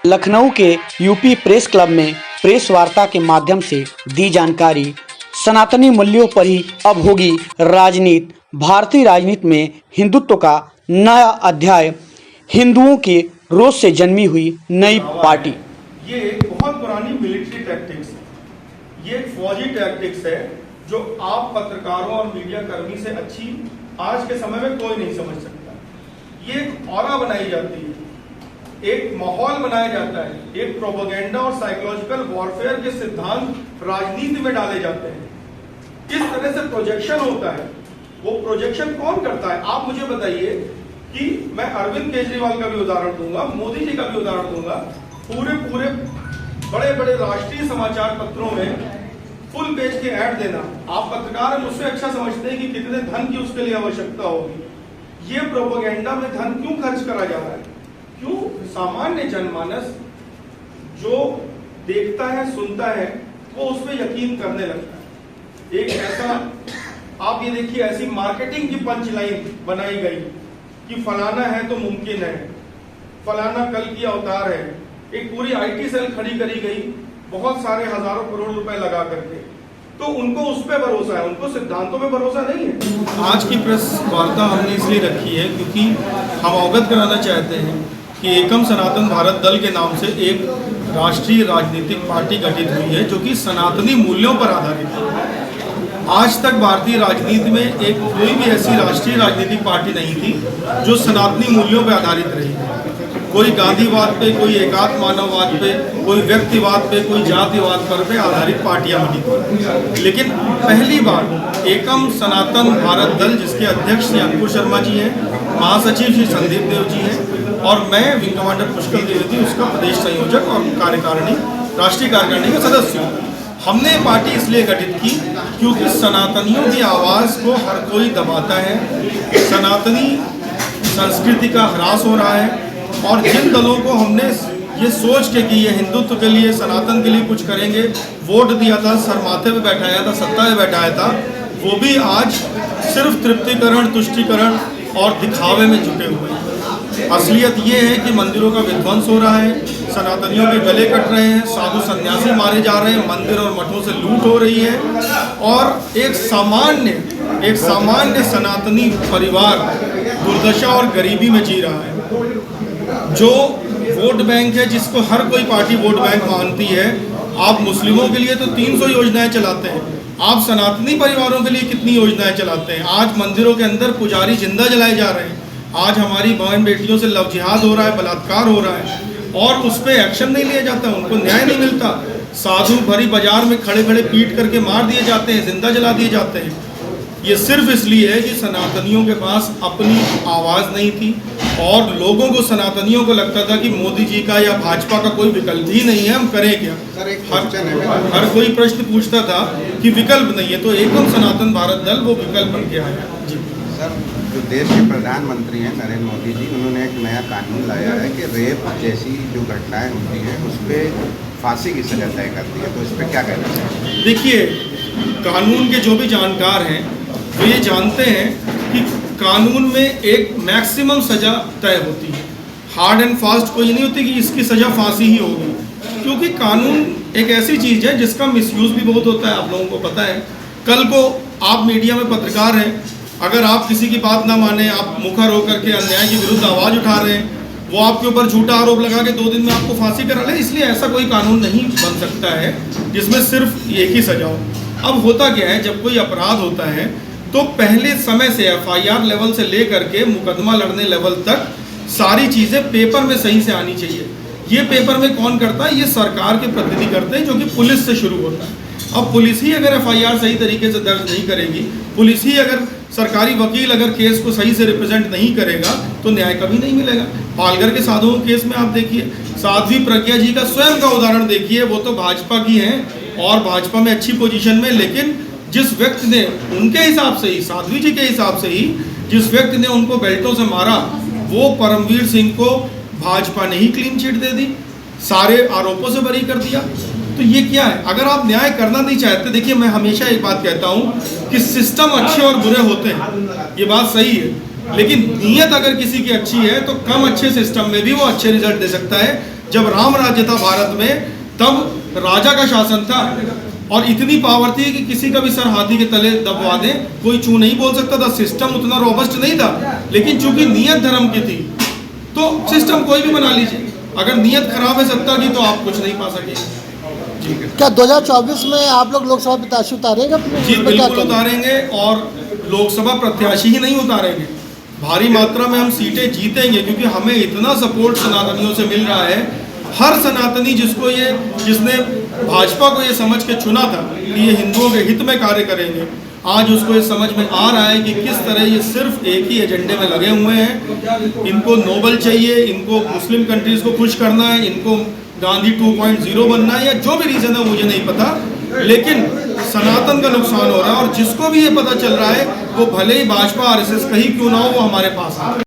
लखनऊ के UP press club में press वार्ता के माध्यम से दी जानकारी। सनातनी मूल्यों पर ही अब होगी राजनीति। भारतीय राजनीति में हिंदुत्व का नया अध्याय। हिंदुओं के रोष से जन्मी हुई नई पार्टी। ये एक बहुत पुरानी मिलिट्री टैक्टिक्स है, ये एक फौजी टैक्टिक्स है जो आप पत्रकारों और मीडिया कर्मी से अच्छी आज के समय में कोई नहीं समझ सकता। ये एक ऑरा बनाई जाती है, एक माहौल बनाया जाता है, एक प्रोपेगेंडा और साइकोलॉजिकल वॉरफेयर के सिद्धांत राजनीति में डाले जाते हैं। किस तरह से प्रोजेक्शन होता है, वो प्रोजेक्शन कौन करता है? आप मुझे बताइए कि मैं अरविंद केजरीवाल का भी उदाहरण दूंगा, मोदी जी का भी उदाहरण दूंगा। पूरे बड़े बड़े राष्ट्रीय समाचार पत्रों में फुल पेज के ऐड देना, आप पत्रकार मुझसे अच्छा समझते हैं कि कितने धन की उसके लिए आवश्यकता होगी। ये प्रोपेगेंडा में धन क्यों खर्च करा जा रहा है? क्यों? सामान्य जनमानस जो देखता है, सुनता है, वो उसमें यकीन करने लगता है। एक ऐसा, आप ये देखिए, ऐसी मार्केटिंग की पंचलाइन बनाई गई कि फलाना है तो मुमकिन है, फलाना कल की अवतार है। एक पूरी आईटी सेल खड़ी करी गई, बहुत सारे हजारों करोड़ रुपए लगा करके। तो उनको उस पर भरोसा है, उनको सिद्धांतों में भरोसा नहीं है। आज की प्रेस वार्ता हमने इसलिए रखी है क्योंकि हम अवगत कराना चाहते हैं कि एकम सनातन भारत दल के नाम से एक राष्ट्रीय राजनीतिक पार्टी गठित हुई है जो कि सनातनी मूल्यों पर आधारित है। आज तक भारतीय राजनीति में एक कोई भी ऐसी राष्ट्रीय राजनीतिक पार्टी नहीं थी जो सनातनी मूल्यों पर आधारित रही। कोई गांधीवाद पे, कोई एकात्म मानववाद पे, कोई व्यक्तिवाद पे, कोई जातिवाद पर आधारित पार्टियां बनी थी। लेकिन पहली बार एकम सनातन भारत दल, जिसके अध्यक्ष श्री अंकुर शर्मा जी हैं, महासचिव श्री संदीप देव जी हैं और मैं विंग कमांडर पुष्कर द्विवेदी, उसका प्रदेश संयोजक और कार्यकारिणी, राष्ट्रीय कार्यकारिणी का सदस्य हूँ। हमने पार्टी इसलिए गठित की क्योंकि सनातनियों की आवाज़ को हर कोई दबाता है, सनातनी संस्कृति का ह्रास हो रहा है। और जिन दलों को हमने ये सोच के कि ये हिंदुत्व के लिए, सनातन के लिए कुछ करेंगे, वोट दिया था, सर माथे पे बैठाया था, सत्ता में बैठाया था, वो भी आज सिर्फ तृप्तिकरण, तुष्टिकरण और दिखावे में जुटे हुए हैं। असलियत ये है कि मंदिरों का विध्वंस हो रहा है, सनातनियों के गले कट रहे हैं, साधु सन्यासी मारे जा रहे हैं, मंदिर और मठों से लूट हो रही है और एक सामान्य सनातनी परिवार दुर्दशा और गरीबी में जी रहा है। जो वोट बैंक है, जिसको हर कोई पार्टी वोट बैंक मानती है, आप मुस्लिमों के लिए तो 300 योजनाएं चलाते हैं, आप सनातनी परिवारों के लिए कितनी योजनाएं चलाते हैं? आज मंदिरों के अंदर पुजारी जिंदा जलाए जा रहे हैं, आज हमारी बहन बेटियों से लव जिहाद हो रहा है, बलात्कार हो रहा है और उस पर एक्शन नहीं लिया जाता, उनको न्याय नहीं मिलता। साधु भरी बाजार में खड़े खड़े पीट करके मार दिए जाते हैं, जिंदा जला दिए जाते हैं। ये सिर्फ इसलिए है कि सनातनियों के पास अपनी आवाज़ नहीं थी और लोगों को, सनातनियों को लगता था कि मोदी जी का या भाजपा का कोई विकल्प ही नहीं है, हम करें क्या? हर कोई प्रश्न पूछता था कि विकल्प नहीं है, तो एकम सनातन भारत दल वो विकल्प बन के आया। जी सर, जो देश के प्रधानमंत्री हैं नरेंद्र मोदी जी, उन्होंने एक नया कानून लाया है कि रेप जैसी जो घटनाएं होती हैं उस पर फांसी की सजा तय करती है, तो इस पर क्या कहना चाहिए? देखिए, कानून के जो भी जानकार हैं वो ये जानते हैं कि कानून में एक मैक्सिमम सजा तय होती है, हार्ड एंड फास्ट कोई नहीं होती कि इसकी सजा फांसी ही होगी, क्योंकि कानून एक ऐसी चीज़ है जिसका मिसयूज़ भी बहुत होता है, आप लोगों को पता है। कल को आप मीडिया में पत्रकार हैं, अगर आप किसी की बात ना माने, आप मुखर होकर के अन्याय के विरुद्ध आवाज़ उठा रहे हैं, वो आपके ऊपर झूठा आरोप लगा के 2 दिन में आपको फांसी करा ले। इसलिए ऐसा कोई कानून नहीं बन सकता है जिसमें सिर्फ एक ही सजा हो। अब होता क्या है, जब कोई अपराध होता है तो पहले समय से FIR लेवल से लेकर के मुकदमा लड़ने लेवल तक सारी चीज़ें पेपर में सही से आनी चाहिए। ये पेपर में कौन करता है? ये सरकार के प्रतिनिधि करते हैं, जो कि पुलिस से शुरू होता है। अब पुलिस ही अगर FIR सही तरीके से दर्ज नहीं करेगी, पुलिस ही अगर, सरकारी वकील अगर केस को सही से रिप्रेजेंट नहीं करेगा तो न्याय कभी नहीं मिलेगा। पालघर के साधुओं केस में आप देखिए, साध्वी प्रज्ञा जी का स्वयं का उदाहरण देखिए, वो तो भाजपा की हैं और भाजपा में अच्छी पोजीशन में, लेकिन जिस व्यक्ति ने उनके हिसाब से ही, साध्वी जी के हिसाब से ही, जिस व्यक्ति ने उनको बेल्टों से मारा, वो परमवीर सिंह को भाजपा ने ही क्लीन चिट दे दी, सारे आरोपों से बरी कर दिया। तो ये क्या है? अगर आप न्याय करना नहीं चाहते, देखिए मैं हमेशा एक बात कहता हूँ कि सिस्टम अच्छे और बुरे होते हैं, ये बात सही है, लेकिन नीयत अगर किसी की अच्छी है तो कम अच्छे सिस्टम में भी वो अच्छे रिजल्ट दे सकता है। जब राम राज्य था भारत में तब राजा का शासन था और इतनी पावर थी कि किसी का भी सर हाथी के तले दबवा दें कोई चू नहीं बोल सकता था। सिस्टम उतना रोबस्ट नहीं था, लेकिन चूंकि नियत धर्म की थी तो सिस्टम कोई भी बना लीजिए, अगर नियत खराब है सत्ता की तो आप कुछ नहीं पा सकेंगे। क्या 2024 में आप लोग लोकसभा प्रत्याशी उतारेंगे? जी बिल्कुल उतारेंगे, और लोकसभा प्रत्याशी ही नहीं उतारेंगे, भारी मात्रा में हम सीटें जीतेंगे, क्योंकि हमें इतना सपोर्ट सनातनियों से मिल रहा है। हर सनातनी जिसने भाजपा को ये समझ के चुना था कि ये हिंदुओं के हित में कार्य करेंगे, आज उसको ये समझ में आ रहा है कि किस तरह ये सिर्फ एक ही एजेंडे में लगे हुए हैं। इनको नोबल चाहिए, इनको मुस्लिम कंट्रीज को खुश करना है, इनको गांधी 2.0 बनना है, या जो भी रीज़न है मुझे नहीं पता, लेकिन सनातन का नुकसान हो रहा है। और जिसको भी ये पता चल रहा है वो भले ही भाजपा RSS कहीं क्यों ना हो, वो हमारे पास आ रहा है।